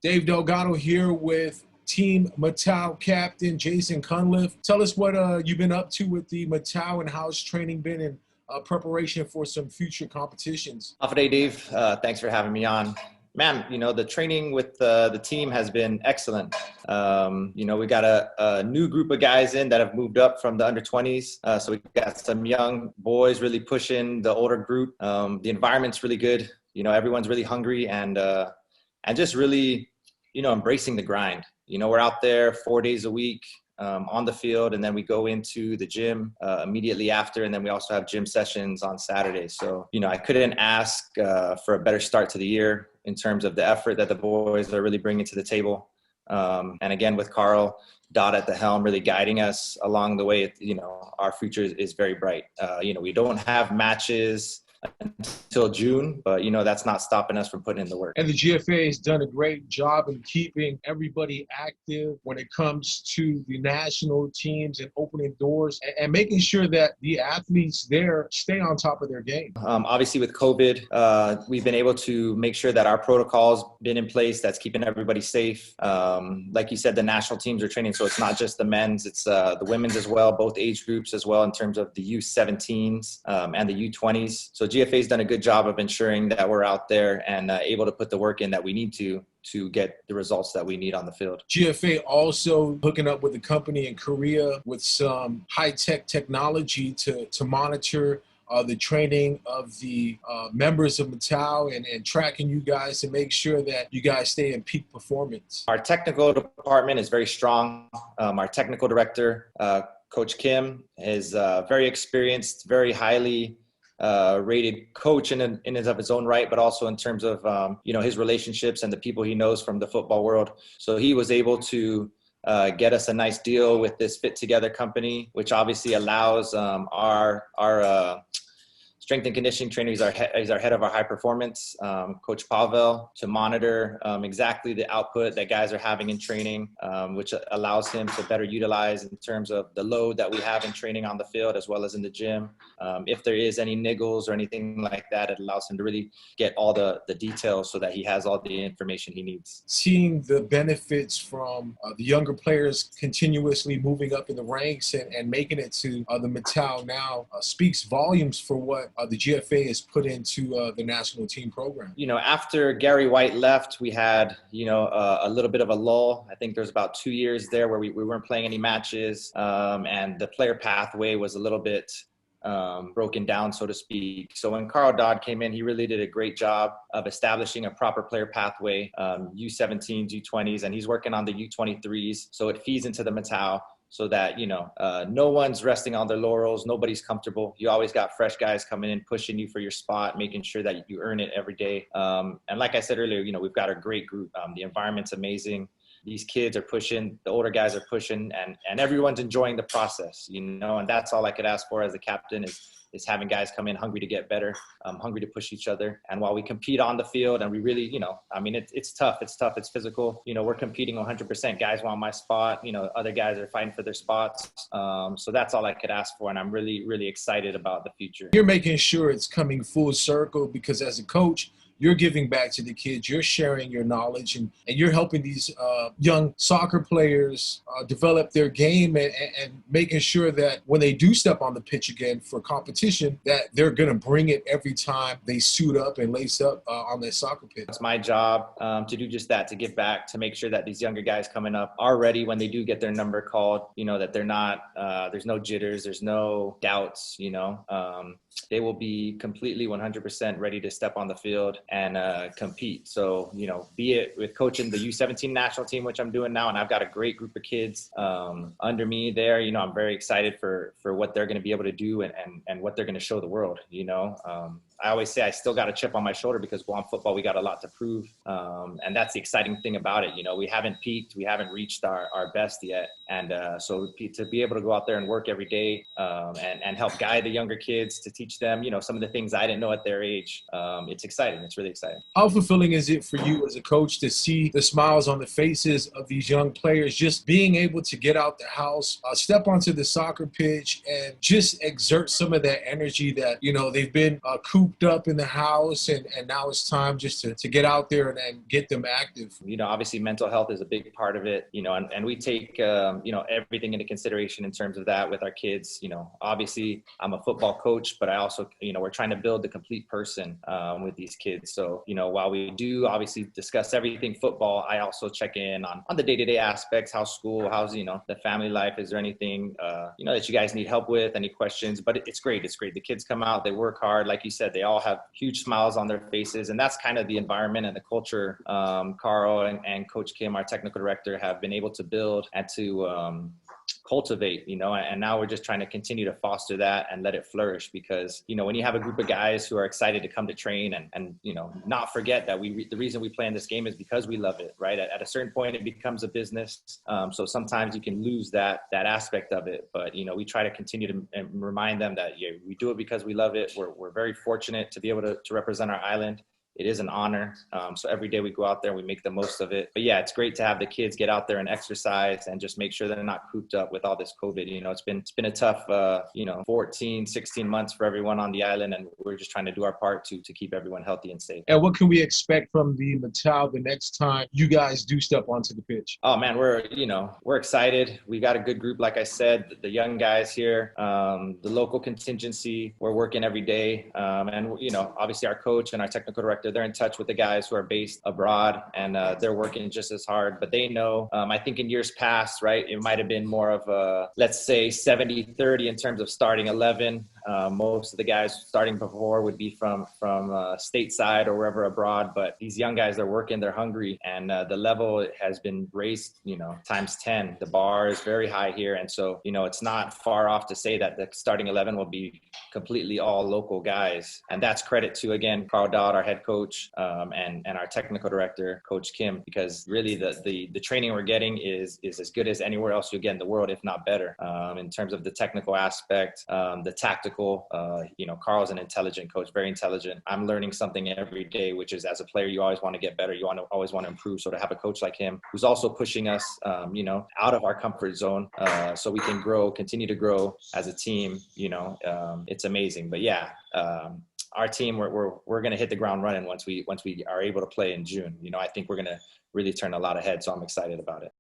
Dave Delgado here with Team Matau captain Jason Cunliffe. Tell us what you've been up to with the Matau and how's training been in preparation for some future competitions. Off day, Dave. Thanks for having me on. Man, the training with the team has been excellent. We got a new group of guys in that have moved up from the under-20s. So we got some young boys really pushing the older group. The environment's really good. Everyone's really hungry and just really, embracing the grind. We're out there 4 days a week on the field, and then we go into the gym immediately after, and then we also have gym sessions on Saturdays. So, I couldn't ask for a better start to the year in terms of the effort that the boys are really bringing to the table. And again, with Carl Dodd at the helm, really guiding us along the way, our future is very bright. We don't have matches until June, but that's not stopping us from putting in the work. And the GFA has done a great job in keeping everybody active when it comes to the national teams and opening doors and making sure that the athletes there stay on top of their game. Obviously with COVID, we've been able to make sure that our protocol's been in place that's keeping everybody safe. Like you said, the national teams are training, so it's not just the men's, it's the women's as well, both age groups as well in terms of the U17s and the U20s. So GFA's done a good job of ensuring that we're out there and able to put the work in that we need to get the results that we need on the field. GFA also hooking up with a company in Korea with some high-tech technology to monitor the training of the members of Matau and tracking you guys to make sure that you guys stay in peak performance. Our technical department is very strong. Our technical director, Coach Kim, is very experienced, very highly rated coach in and of his own right, but also in terms of, his relationships and the people he knows from the football world. So he was able to get us a nice deal with this Fit Together company, which obviously allows our strength and conditioning trainer, he's our head of our high performance, Coach Pavel, to monitor exactly the output that guys are having in training, which allows him to better utilize in terms of the load that we have in training on the field as well as in the gym. If there is any niggles or anything like that, it allows him to really get all the details so that he has all the information he needs. Seeing the benefits from the younger players continuously moving up in the ranks and making it to the Matau now speaks volumes for what the GFA has put into the national team program. After Gary White left, we had, a little bit of a lull. I think there's about 2 years there where we weren't playing any matches, and the player pathway was a little bit broken down, so to speak. So when Carl Dodd came in, he really did a great job of establishing a proper player pathway, U17s, U20s, and he's working on the U23s. So it feeds into the Matau, so that, no one's resting on their laurels. Nobody's comfortable. You always got fresh guys coming in, pushing you for your spot, making sure that you earn it every day. And like I said earlier, we've got a great group. The environment's amazing. These kids are pushing, the older guys are pushing, and everyone's enjoying the process, and that's all I could ask for as a captain is having guys come in hungry to get better, hungry to push each other. And while we compete on the field and we really, it's tough, it's physical, we're competing 100%. Guys want my spot, other guys are fighting for their spots. So that's all I could ask for. And I'm really, really excited about the future. You're making sure it's coming full circle because as a coach, you're giving back to the kids, you're sharing your knowledge, and you're helping these young soccer players develop their game and making sure that when they do step on the pitch again for competition, that they're going to bring it every time they suit up and lace up on their soccer pitch. It's my job to do just that, to give back, to make sure that these younger guys coming up are ready when they do get their number called, that they're not, there's no jitters, there's no doubts, they will be completely 100% ready to step on the field and compete. So, be it with coaching the U17 national team, which I'm doing now, and I've got a great group of kids under me there. I'm very excited for what they're going to be able to do and what they're going to show the world. I always say I still got a chip on my shoulder because KUAM football, we got a lot to prove. And that's the exciting thing about it. We haven't peaked, we haven't reached our best yet. And so to be able to go out there and work every day and help guide the younger kids, to teach them, some of the things I didn't know at their age, it's exciting. It's really exciting. How fulfilling is it for you as a coach to see the smiles on the faces of these young players, just being able to get out the house, step onto the soccer pitch and just exert some of that energy that, they've been cooped cooped up in the house, and now it's time just to get out there and get them active. You know, obviously mental health is a big part of it, you know, and we take, you know, everything into consideration in terms of that with our kids. You know, obviously I'm a football coach, but I also, you know, we're trying to build the complete person with these kids. So, you know, while we do obviously discuss everything football, I also check in on the day-to-day aspects, how's school, how's, you know, the family life, is there anything, you know, that you guys need help with, any questions. But it's great. It's great. The kids come out, they work hard. Like you said, they all have huge smiles on their faces. And that's kind of the environment and the culture Carl and Coach Kim, our technical director, have been able to build and to cultivate, you know, and now we're just trying to continue to foster that and let it flourish. Because, you know, when you have a group of guys who are excited to come to train and you know, not forget that the reason we play in this game is because we love it, right? At a certain point, it becomes a business. So sometimes you can lose that aspect of it. But, you know, we try to continue to remind them that, yeah, we do it because we love it. We're very fortunate to be able to represent our island. It is an honor. So every day we go out there, we make the most of it. But yeah, it's great to have the kids get out there and exercise and just make sure they're not cooped up with all this COVID. You know, it's been a tough, you know, 14, 16 months for everyone on the island. And we're just trying to do our part to keep everyone healthy and safe. And what can we expect from the Mattel the next time you guys do step onto the pitch? Oh man, we're excited. We got a good group. Like I said, the young guys here, the local contingency, we're working every day. And, you know, obviously our coach and our technical director, they're in touch with the guys who are based abroad, and they're working just as hard. But they know, I think in years past, right, it might have been more of a, let's say 70-30 in terms of starting 11. Most of the guys starting before would be from stateside or wherever abroad. But these young guys, they're working, they're hungry, and the level has been raised, you know, times 10. The bar is very high here. And so, you know, it's not far off to say that the starting 11 will be completely all local guys. And that's credit to, again, Carl Dodd, our head coach, and our technical director, Coach Kim, because really the training we're getting is as good as anywhere else you'll get in the world, if not better, in terms of the technical aspect, the tactical. You know, Carl's an intelligent coach, very intelligent. I'm learning something every day, which is, as a player, you always want to get better. You always want to improve. So to have a coach like him, who's also pushing us, you know, out of our comfort zone, so we can continue to grow as a team, you know, it's amazing. But yeah, our team, we're going to hit the ground running once we are able to play in June. You know, I think we're going to really turn a lot of heads. So I'm excited about it.